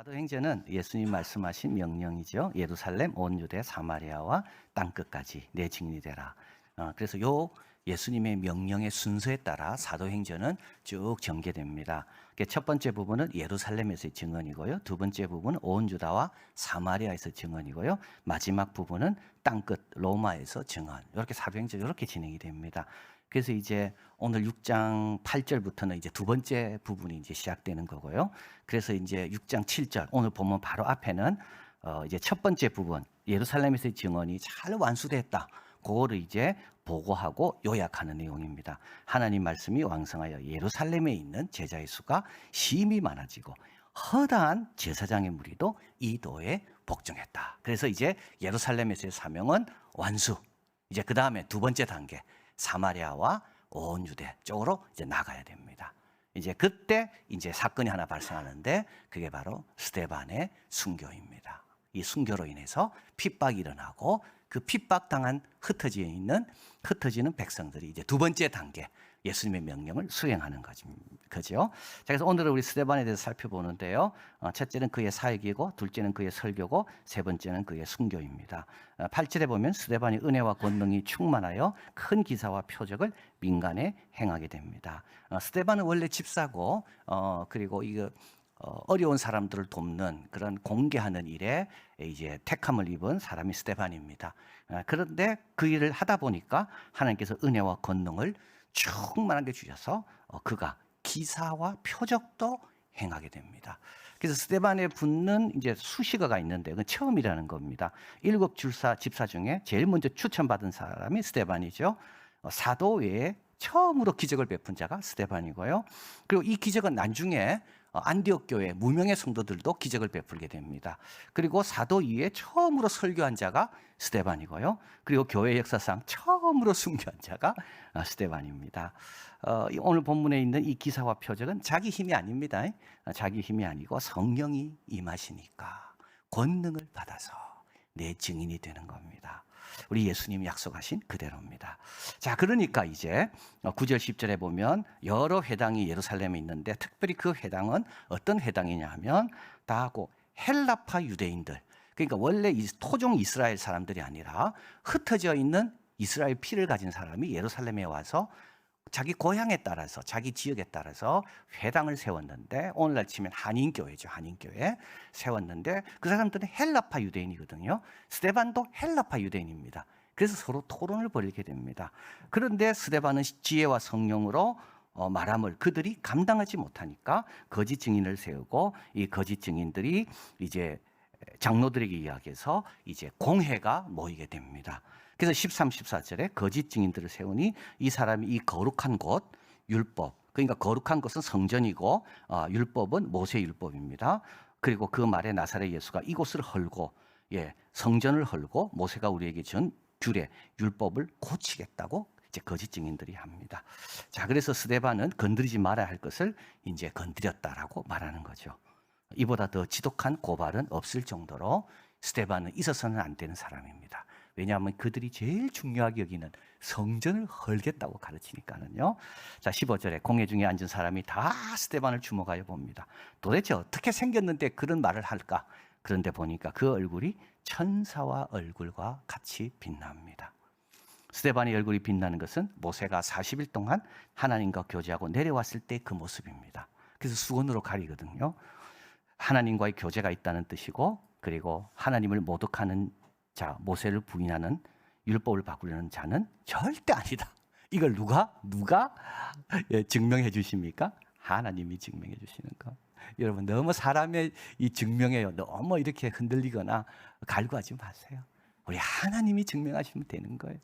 사도행전은 예수님 말씀하신 명령이죠. 예루살렘, 온 유대, 사마리아와 땅끝까지 내 증인이 되라. 그래서 예수님의 명령의 순서에 따라 사도행전은 쭉 전개됩니다. 첫 번째 부분은 예루살렘에서의 증언이고요. 두 번째 부분은 온 유다와 사마리아에서 증언이고요. 마지막 부분은 땅끝 로마에서 증언. 이렇게 사도행전이 이렇게 진행이 됩니다. 그래서 이제 오늘 6장 8절부터는 이제 두 번째 부분이 이제 시작되는 거고요. 그래서 이제 6장 7절 오늘 보면 바로 앞에는 이제 첫 번째 부분 예루살렘에서의 증언이 잘 완수됐다. 그거를 이제 보고하고 요약하는 내용입니다. 하나님 말씀이 왕성하여 예루살렘에 있는 제자의 수가 심히 많아지고 허다한 제사장의 무리도 이 도에 복종했다. 그래서 이제 예루살렘에서의 사명은 완수. 이제 그 다음에 두 번째 단계 사마리아와 온 유대 쪽으로 이제 나가야 됩니다. 이제 그때 이제 사건이 하나 발생하는데 그게 바로 스데반의 순교입니다. 이 순교로 인해서 핍박이 일어나고 그 핍박당한 흩어지는 백성들이 이제 두 번째 단계 예수님의 명령을 수행하는 거죠. 자, 그래서 오늘은 우리 스데반에 대해서 살펴보는데요. 첫째는 그의 사역이고, 둘째는 그의 설교고, 세 번째는 그의 순교입니다. 8절에 보면 스데반이 은혜와 권능이 충만하여 큰 기사와 표적을 민간에 행하게 됩니다. 스데반은 원래 집사고, 그리고 이거 어려운 사람들을 돕는 그런 공개하는 일에 이제 택함을 입은 사람이 스데반입니다. 그런데 그 일을 하다 보니까 하나님께서 은혜와 권능을 충만하게 주셔서 그가 기사와 표적도 행하게 됩니다. 그래서 스데반에 붙는 이제 수식어가 있는데 그건 처음이라는 겁니다. 7 집사 중에 제일 먼저 추천받은 사람이 스데반이죠. 사도 외에 처음으로 기적을 베푼 자가 스데반이고요. 그리고 이 기적은 나중에 안디옥 교회 무명의 성도들도 기적을 베풀게 됩니다. 그리고 사도 이후에 처음으로 설교한 자가 스데반이고요. 그리고 교회 역사상 처음으로 순교한 자가 스데반입니다. 오늘 본문에 있는 이 기사와 표적은 자기 힘이 아닙니다. 자기 힘이 아니고 성령이 임하시니까 권능을 받아서 내 증인이 되는 겁니다. 우리 예수님이 약속하신 그대로입니다. 자, 그러니까 이제 9절 10절에 보면 여러 회당이 예루살렘에 있는데 특별히 그 회당은 어떤 회당이냐 하면 다하고 헬라파 유대인들, 그러니까 원래 토종 이스라엘 사람들이 아니라 흩어져 있는 이스라엘 피를 가진 사람이 예루살렘에 와서 자기 고향에 따라서 자기 지역에 따라서 회당을 세웠는데 오늘날 치면 한인교회죠. 한인교회 세웠는데 그 사람들은 헬라파 유대인이거든요. 스데반도 헬라파 유대인입니다. 그래서 서로 토론을 벌이게 됩니다. 그런데 스데반은 지혜와 성령으로 말함을 그들이 감당하지 못하니까 거짓 증인을 세우고 이 거짓 증인들이 이제 장로들에게 이야기해서 이제 공회가 모이게 됩니다. 그래서 13, 14절에 거짓 증인들을 세우니 이 사람이 이 거룩한 곳 율법, 그러니까 거룩한 것은 성전이고 율법은 모세 율법입니다. 그리고 그 말에 나사렛 예수가 이곳을 헐고 성전을 헐고 모세가 우리에게 준 규례 율법을 고치겠다고 이제 거짓 증인들이 합니다. 자, 그래서 스데반은 건드리지 말아야 할 것을 이제 건드렸다라고 말하는 거죠. 이보다 더 지독한 고발은 없을 정도로 스데반은 있어서는 안 되는 사람입니다. 왜냐하면 그들이 제일 중요하게 여기는 성전을 헐겠다고 가르치니까는요. 자, 15절에 공회 중에 앉은 사람이 다 스데반을 주목하여 봅니다. 도대체 어떻게 생겼는데 그런 말을 할까? 그런데 보니까 그 얼굴이 천사와 얼굴과 같이 빛납니다. 스데반의 얼굴이 빛나는 것은 모세가 40일 동안 하나님과 교제하고 내려왔을 때 그 모습입니다. 그래서 수건으로 가리거든요. 하나님과의 교제가 있다는 뜻이고, 그리고 하나님을 모독하는 자, 모세를 부인하는 율법을 바꾸려는 자는 절대 아니다. 이걸 누가 증명해 주십니까? 하나님이 증명해 주시는 거. 여러분, 너무 사람의 이 증명에 너무 이렇게 흔들리거나 갈구하지 마세요. 우리 하나님이 증명하시면 되는 거예요.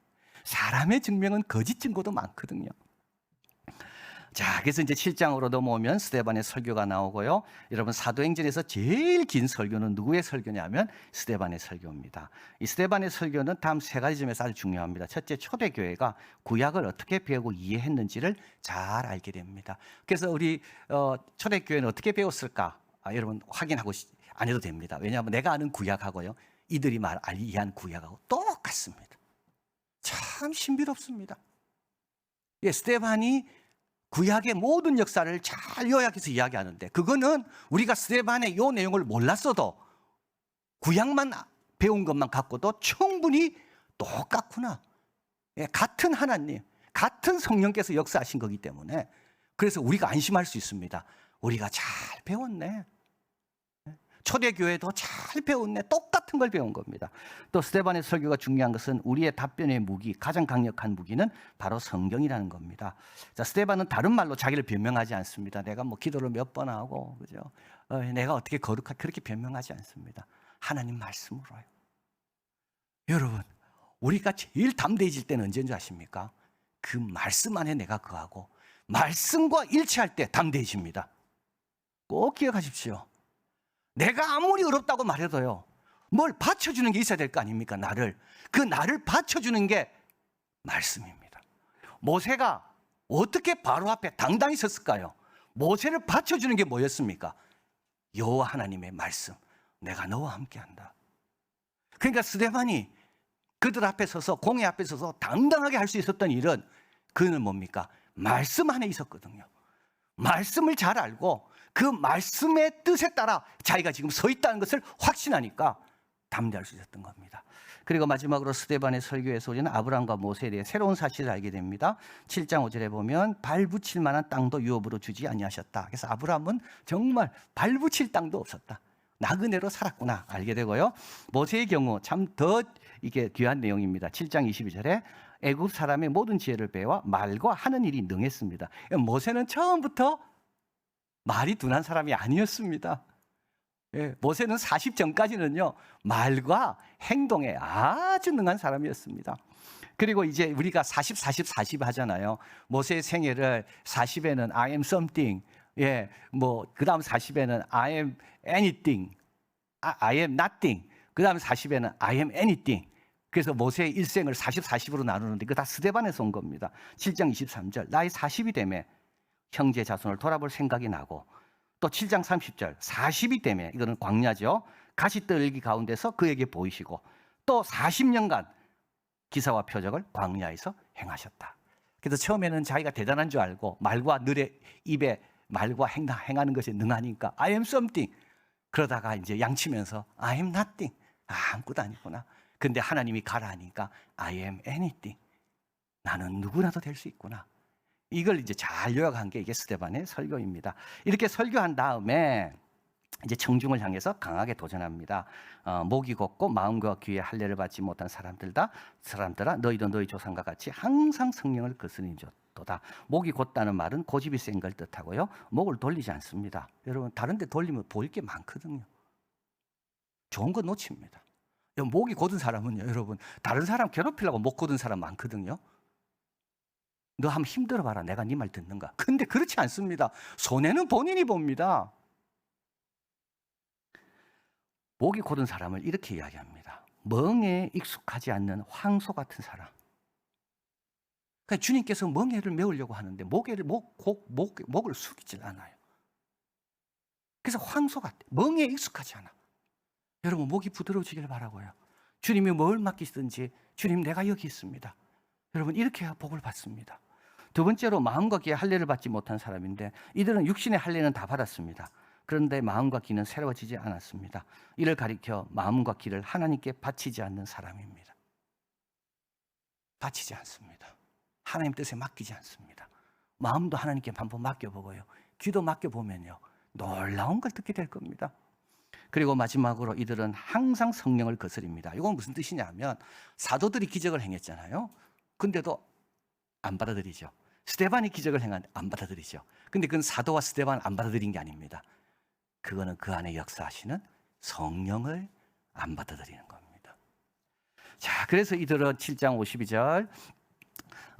사람의 증명은 거짓 증거도 많거든요. 자, 그래서 이제 7장으로 넘어오면 스데반의 설교가 나오고요. 여러분, 사도행전에서 제일 긴 설교는 누구의 설교냐면 스데반의 설교입니다. 이 스데반의 설교는 다음 세 가지 점에서 아주 중요합니다. 첫째, 초대교회가 구약을 어떻게 배우고 이해했는지를 잘 알게 됩니다. 그래서 우리 초대교회는 어떻게 배웠을까? 여러분, 확인하고 안 해도 됩니다. 왜냐하면 내가 아는 구약하고요, 이들이 이해한 구약하고 똑같습니다. 참 신비롭습니다. 스데반이 구약의 모든 역사를 잘 요약해서 이야기하는데, 그거는 우리가 스데반의 요 내용을 몰랐어도 구약만 배운 것만 갖고도 충분히 똑같구나. 예, 같은 하나님, 같은 성령께서 역사하신 거기 때문에, 그래서 우리가 안심할 수 있습니다. 우리가 잘 배웠네. 초대교회도 잘 배웠네. 똑같은 걸 배운 겁니다. 또 스데반의 설교가 중요한 것은 우리의 답변의 무기, 가장 강력한 무기는 바로 성경이라는 겁니다. 자, 스데반은 다른 말로 자기를 변명하지 않습니다. 내가 뭐 기도를 몇 번 하고, 그죠? 내가 어떻게 그렇게 변명하지 않습니다. 하나님 말씀으로요. 여러분, 우리가 제일 담대해질 때는 언제인 줄 아십니까? 그 말씀 안에 내가 거하고 말씀과 일치할 때 담대해집니다. 꼭 기억하십시오. 내가 아무리 어렵다고 말해도요, 뭘 받쳐주는 게 있어야 될 거 아닙니까? 나를 받쳐주는 게 말씀입니다. 모세가 어떻게 바로 앞에 당당히 섰을까요? 모세를 받쳐주는 게 뭐였습니까? 여호와 하나님의 말씀. 내가 너와 함께한다. 그러니까 스데반이 그들 앞에 서서, 공회 앞에 서서 당당하게 할 수 있었던 일은, 그는 뭡니까? 말씀 안에 있었거든요. 말씀을 잘 알고 그 말씀의 뜻에 따라 자기가 지금 서 있다는 것을 확신하니까 담대할 수 있었던 겁니다. 그리고 마지막으로 스데반의 설교에서 우리는 아브라함과 모세에 대해 새로운 사실을 알게 됩니다. 7장 5절에 보면 발 붙일 만한 땅도 유업으로 주지 아니하셨다. 그래서 아브라함은 정말 발 붙일 땅도 없었다. 나그네로 살았구나 알게 되고요. 모세의 경우 참 더 이게 귀한 내용입니다. 7장 22절에 애굽 사람의 모든 지혜를 배워 말과 하는 일이 능했습니다. 모세는 처음부터 말이 둔한 사람이 아니었습니다. 예, 모세는 40 전까지는요, 말과 행동에 아주 능한 사람이었습니다. 그리고 이제 우리가 40, 40, 40 하잖아요. 모세의 생애를 40에는 I am something, 예, 그 다음 40에는 I am anything, I am nothing, 그 다음 40에는 I am anything. 그래서 모세의 일생을 40, 40으로 나누는데 그거 다 스데반에서 온 겁니다. 7장 23절, 나이 40이 되매 형제 자손을 돌아볼 생각이 나고, 또 7장 30절, 40이 되매, 이거는 광야죠. 가시떨기 가운데서 그에게 보이시고, 또 40년간 기사와 표적을 광야에서 행하셨다. 그래서 처음에는 자기가 대단한 줄 알고 말과 늘의 입에 말과 행하는 것이 능하니까 I am something. 그러다가 이제 양치면서 I am nothing. 아무것도 아니구나. 근데 하나님이 가라 하니까 I am anything. 나는 누구라도 될 수 있구나. 이걸 이제 잘 요약한 게 이게 스데반의 설교입니다. 이렇게 설교한 다음에 이제 청중을 향해서 강하게 도전합니다. 목이 곧고 마음과 귀에 할례를 받지 못한 사람들아 너희도 너희 조상과 같이 항상 성령을 거스리도다. 목이 곧다는 말은 고집이 센 걸 뜻하고요. 목을 돌리지 않습니다. 여러분 다른 데 돌리면 보일 게 많거든요. 좋은 거 놓칩니다. 목이 곧은 사람은요, 여러분 다른 사람 괴롭히려고 목 곧은 사람 많거든요. 너 한번 힘들어 봐라. 내가 네 말 듣는가? 근데 그렇지 않습니다. 손해는 본인이 봅니다. 목이 곧은 사람을 이렇게 이야기합니다. 멍에 익숙하지 않는 황소 같은 사람. 그러니까 주님께서 멍에를 메우려고 하는데 목을 숙이질 않아요. 그래서 황소 같아. 멍에 익숙하지 않아. 여러분 목이 부드러워지길 바라고요. 주님이 뭘 맡기든지 주님 내가 여기 있습니다. 여러분 이렇게 해야 복을 받습니다. 두 번째로 마음과 귀에 할례를 받지 못한 사람인데 이들은 육신의 할례는 다 받았습니다. 그런데 마음과 귀는 새로워지지 않았습니다. 이를 가리켜 마음과 귀를 하나님께 바치지 않는 사람입니다. 바치지 않습니다. 하나님 뜻에 맡기지 않습니다. 마음도 하나님께 한번 맡겨보고요. 귀도 맡겨보면요. 놀라운 걸 듣게 될 겁니다. 그리고 마지막으로 이들은 항상 성령을 거스립니다. 이건 무슨 뜻이냐면 사도들이 기적을 행했잖아요. 근데도 안 받아들이죠. 스데반이 기적을 행하는데 안 받아들이죠. 근데 그건 사도와 스데반을 안 받아들인 게 아닙니다. 그거는 그 안에 역사하시는 성령을 안 받아들이는 겁니다. 자, 그래서 이들은 7장 52절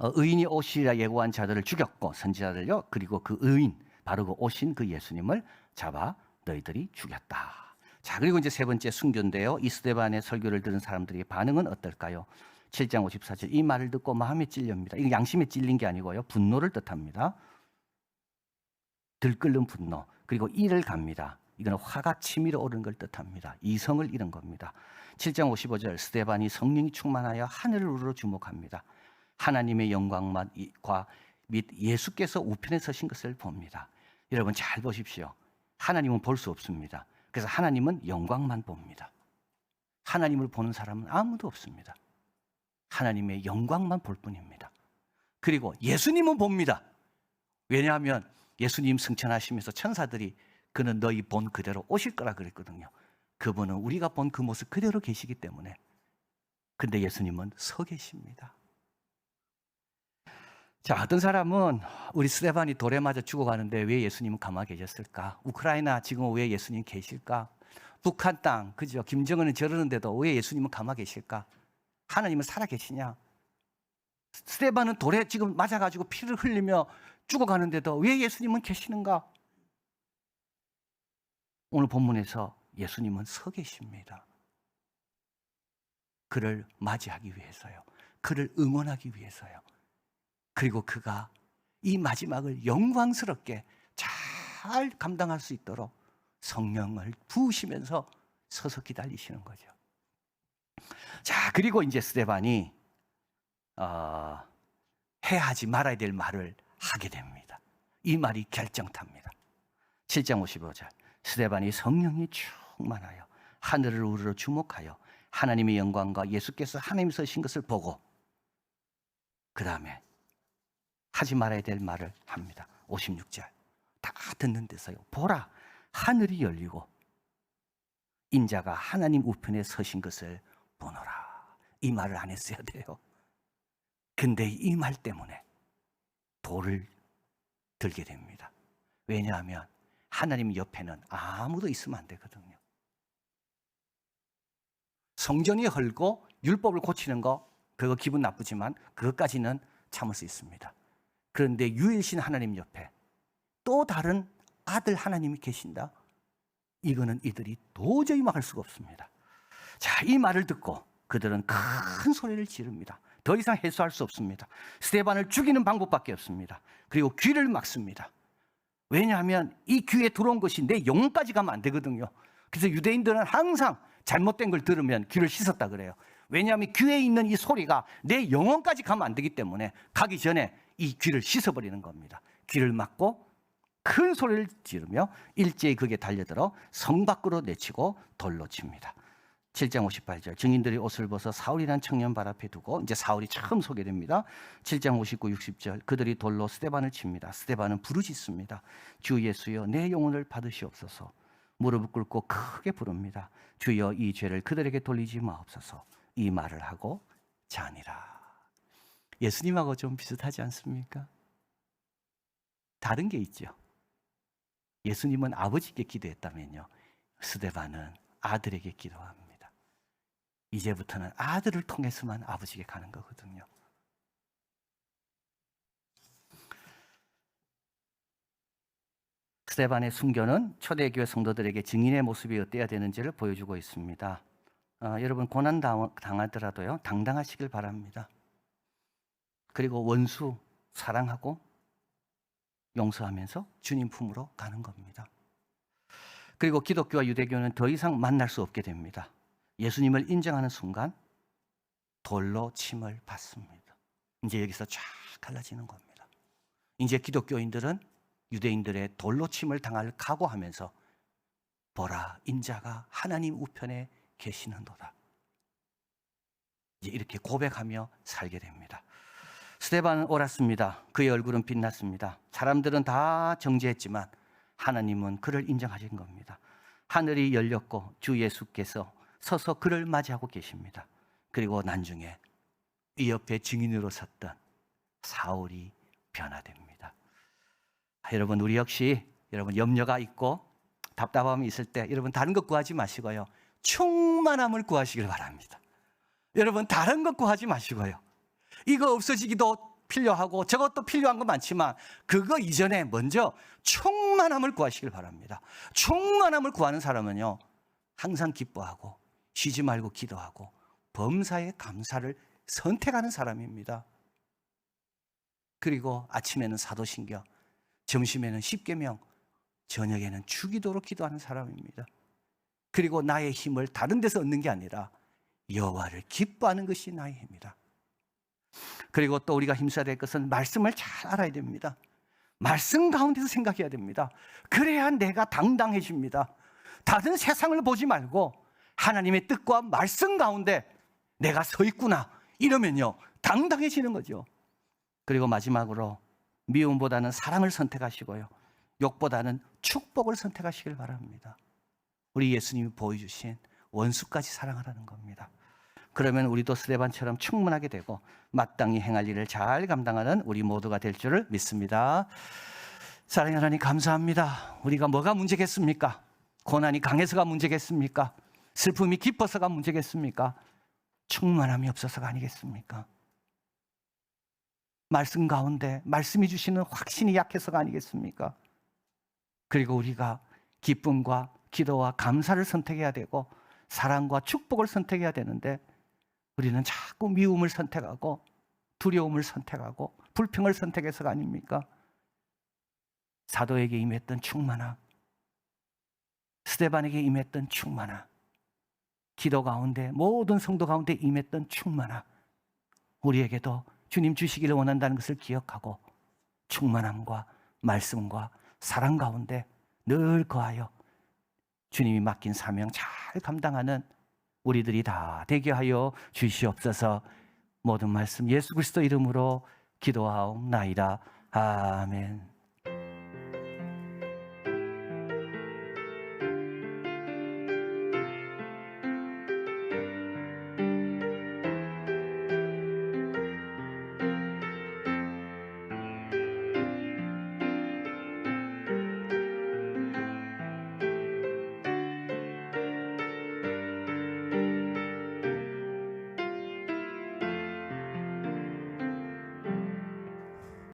의인이 오시리라 예고한 자들을 죽였고 선지자들요. 그리고 그 의인 바로 그 오신 그 예수님을 잡아 너희들이 죽였다. 자, 그리고 이제 세 번째 순교인데요. 이 스데반의 설교를 들은 사람들의 반응은 어떨까요? 7장 54절 이 말을 듣고 마음에 찔립니다. 이거 양심에 찔린 게 아니고요. 분노를 뜻합니다. 들끓는 분노. 그리고 이를 갑니다. 이거는 화가 치밀어 오르는 걸 뜻합니다. 이성을 잃은 겁니다. 7장 55절 스데반이 성령이 충만하여 하늘을 우러러 주목합니다. 하나님의 영광과 및 예수께서 우편에 서신 것을 봅니다. 여러분 잘 보십시오. 하나님은 볼 수 없습니다. 그래서 하나님은 영광만 봅니다. 하나님을 보는 사람은 아무도 없습니다. 하나님의 영광만 볼 뿐입니다. 그리고 예수님은 봅니다. 왜냐하면 예수님 승천하시면서 천사들이 그는 너희 본 그대로 오실 거라 그랬거든요. 그분은 우리가 본 그 모습 그대로 계시기 때문에. 근데 예수님은 서 계십니다. 자, 어떤 사람은 우리 스데반이 돌에 맞아 죽어가는데 왜 예수님은 가만히 계셨을까? 우크라이나 지금 왜 예수님 계실까? 북한 땅, 그죠? 김정은은 저러는데도 왜 예수님은 가만히 계실까? 하나님은 살아 계시냐? 스데반은 돌에 지금 맞아가지고 피를 흘리며 죽어가는데도 왜 예수님은 계시는가? 오늘 본문에서 예수님은 서 계십니다. 그를 맞이하기 위해서요. 그를 응원하기 위해서요. 그리고 그가 이 마지막을 영광스럽게 잘 감당할 수 있도록 성령을 부으시면서 서서 기다리시는 거죠. 자, 그리고 이제 스데반이 해야 하지 말아야 될 말을 하게 됩니다. 이 말이 결정탑니다. 7장 55절. 스데반이 성령이 충만하여 하늘을 우러러 주목하여 하나님의 영광과 예수께서 하나님 서신 것을 보고 그 다음에 하지 말아야 될 말을 합니다. 56절. 다 듣는 데서요. 보라, 하늘이 열리고 인자가 하나님 우편에 서신 것을 보노라. 이 말을 안 했어야 돼요. 근데 이 말 때문에 돌을 들게 됩니다. 왜냐하면 하나님 옆에는 아무도 있으면 안 되거든요. 성전이 헐고 율법을 고치는 거 그거 기분 나쁘지만 그것까지는 참을 수 있습니다. 그런데 유일신 하나님 옆에 또 다른 아들 하나님이 계신다? 이거는 이들이 도저히 막을 수가 없습니다. 자, 이 말을 듣고 그들은 큰 소리를 지릅니다. 더 이상 해소할 수 없습니다. 스데반을 죽이는 방법밖에 없습니다. 그리고 귀를 막습니다. 왜냐하면 이 귀에 들어온 것이 내 영혼까지 가면 안 되거든요. 그래서 유대인들은 항상 잘못된 걸 들으면 귀를 씻었다 그래요. 왜냐하면 귀에 있는 이 소리가 내 영혼까지 가면 안 되기 때문에 가기 전에 이 귀를 씻어버리는 겁니다. 귀를 막고 큰 소리를 지르며 일제히 그게 달려들어 성 밖으로 내치고 돌로 칩니다. 7장 58절. 증인들이 옷을 벗어 사울이라는 청년 발 앞에 두고 이제 사울이 처음 소개됩니다. 7장 59, 60절. 그들이 돌로 스데반을 칩니다. 스데반은 부르짖습니다. 주 예수여 내 영혼을 받으시옵소서. 무릎을 꿇고 크게 부릅니다. 주여 이 죄를 그들에게 돌리지 마옵소서. 이 말을 하고 자니라. 예수님하고 좀 비슷하지 않습니까? 다른 게 있죠. 예수님은 아버지께 기도했다면요. 스데반은 아들에게 기도합니다. 이제부터는 아들을 통해서만 아버지께 가는 거거든요. 스데반의 순교는 초대교회 성도들에게 증인의 모습이 어때야 되는지를 보여주고 있습니다. 여러분 고난 당하더라도요 당당하시길 바랍니다. 그리고 원수 사랑하고 용서하면서 주님 품으로 가는 겁니다. 그리고 기독교와 유대교는 더 이상 만날 수 없게 됩니다. 예수님을 인정하는 순간 돌로 침을 받습니다. 이제 여기서 쫙 갈라지는 겁니다. 이제 기독교인들은 유대인들의 돌로 침을 당할 각오하면서 보라 인자가 하나님 우편에 계시는도다. 이제 이렇게 고백하며 살게 됩니다. 스데반은 옳았습니다. 그의 얼굴은 빛났습니다. 사람들은 다 정죄했지만 하나님은 그를 인정하신 겁니다. 하늘이 열렸고 주 예수께서 서서 그를 맞이하고 계십니다. 그리고 나중에 이 옆에 증인으로 섰던 사울이 변화됩니다. 여러분 우리 역시 여러분 염려가 있고 답답함이 있을 때 여러분 다른 것 구하지 마시고요. 충만함을 구하시길 바랍니다. 여러분 다른 것 구하지 마시고요. 이거 없어지기도 필요하고 저것도 필요한 거 많지만 그거 이전에 먼저 충만함을 구하시길 바랍니다. 충만함을 구하는 사람은요. 항상 기뻐하고 쉬지 말고 기도하고 범사에 감사를 선택하는 사람입니다. 그리고 아침에는 사도신경, 점심에는 십계명, 저녁에는 주기도로 기도하는 사람입니다. 그리고 나의 힘을 다른 데서 얻는 게 아니라 여호와를 기뻐하는 것이 나의 힘이다. 그리고 또 우리가 힘써야 될 것은 말씀을 잘 알아야 됩니다. 말씀 가운데서 생각해야 됩니다. 그래야 내가 당당해집니다. 다른 세상을 보지 말고 하나님의 뜻과 말씀 가운데 내가 서 있구나 이러면요 당당해지는 거죠. 그리고 마지막으로 미움보다는 사랑을 선택하시고요, 욕보다는 축복을 선택하시길 바랍니다. 우리 예수님이 보여주신 원수까지 사랑하라는 겁니다. 그러면 우리도 스데반처럼 충만하게 되고 마땅히 행할 일을 잘 감당하는 우리 모두가 될 줄을 믿습니다. 사랑하는 하나님 감사합니다. 우리가 뭐가 문제겠습니까? 고난이 강해서가 문제겠습니까? 슬픔이 깊어서가 문제겠습니까? 충만함이 없어서가 아니겠습니까? 말씀 가운데 말씀이 주시는 확신이 약해서가 아니겠습니까? 그리고 우리가 기쁨과 기도와 감사를 선택해야 되고 사랑과 축복을 선택해야 되는데 우리는 자꾸 미움을 선택하고 두려움을 선택하고 불평을 선택해서가 아닙니까? 사도에게 임했던 충만함, 스데반에게 임했던 충만함, 기도 가운데 모든 성도 가운데 임했던 충만함, 우리에게도 주님 주시기를 원한다는 것을 기억하고 충만함과 말씀과 사랑 가운데 늘 거하여 주님이 맡긴 사명 잘 감당하는 우리들이 다 되게 하여 주시옵소서. 모든 말씀 예수 그리스도 이름으로 기도하옵나이다. 아멘.